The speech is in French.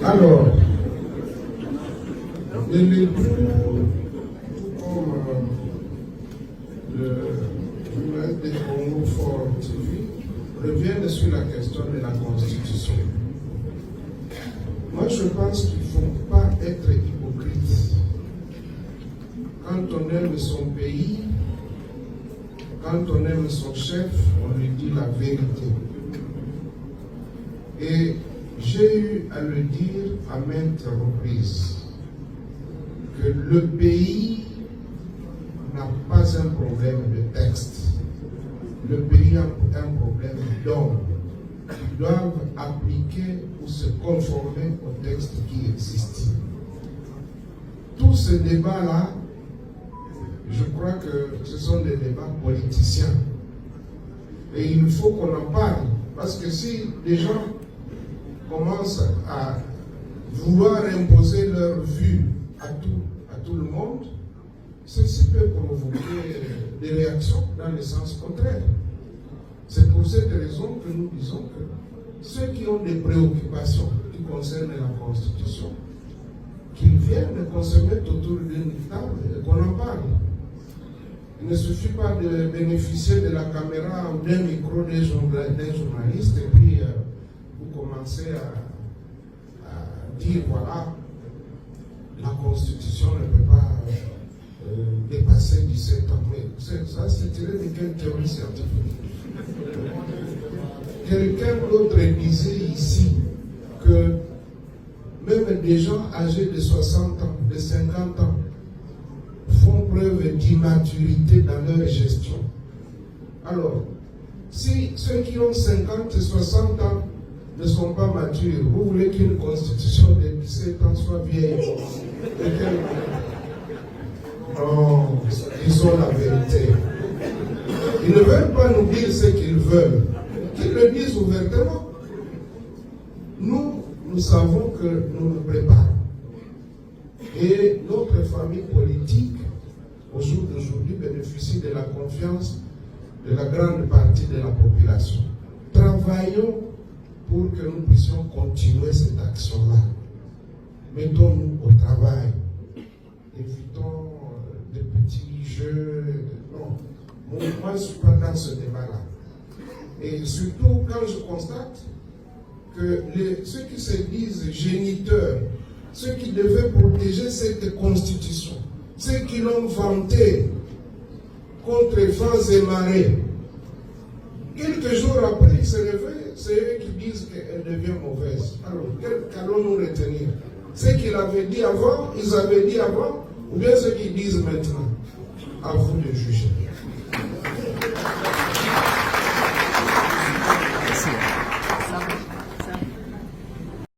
Alors, les légumes, comme le journal des Congo Fort TV, reviennent sur la question de la Constitution. Moi, je pense qu'il ne faut pas être hypocrite. Quand on aime son pays, quand on aime son chef, on lui dit la vérité. Et j'ai eu à le dire à maintes reprises que le pays n'a pas un problème de texte. Le pays a un problème d'hommes qui doivent appliquer ou se conformer au texte qui existe. Tout ce débat-là, je crois que ce sont des débats politiciens. Et il faut qu'on en parle. Parce que si les gens commencent à vouloir imposer leur vue à tout le monde, ceci peut provoquer des réactions dans le sens contraire. C'est pour cette raison que nous disons que ceux qui ont des préoccupations qui concernent la Constitution, qu'ils viennent qu'on se mette autour d'une table et qu'on en parle. Il ne suffit pas de bénéficier de la caméra ou d'un micro des journalistes et puis vous commencez à dire voilà, la Constitution ne peut pas dépasser 17 ans. Mais ça, c'est tiré de quelle théorie scientifique? Quelqu'un d'autre disait ici que même des gens âgés de 60 ans, de 50 ans, font preuve d'immaturité dans leur gestion. Alors, si ceux qui ont 50 et 60 ans ne sont pas matures, vous voulez qu'une constitution de 17 ans soit vieille? Non, disons la vérité. Ils ne veulent pas nous dire ce qu'ils veulent. Qu'ils le disent ouvertement. Nous savons que nous nous préparons. Et notre famille politique, au jour d'aujourd'hui, bénéficie de la confiance de la grande partie de la population. Travaillons pour que nous puissions continuer cette action-là. Mettons-nous au travail. Évitons des petits jeux. Non. Moi, je ne suis pas dans ce débat-là. Et surtout, quand je constate que ceux qui se disent géniteurs, ceux qui devaient protéger cette constitution, ceux qui l'ont vantée contre vents et marées, quelques jours après, ils se réveillent, c'est eux qui disent qu'elle devient mauvaise. Alors, qu'allons-nous retenir? Ce qu'ils avaient dit avant, ils avaient dit avant, ou bien ceux qui disent maintenant? À vous de juger.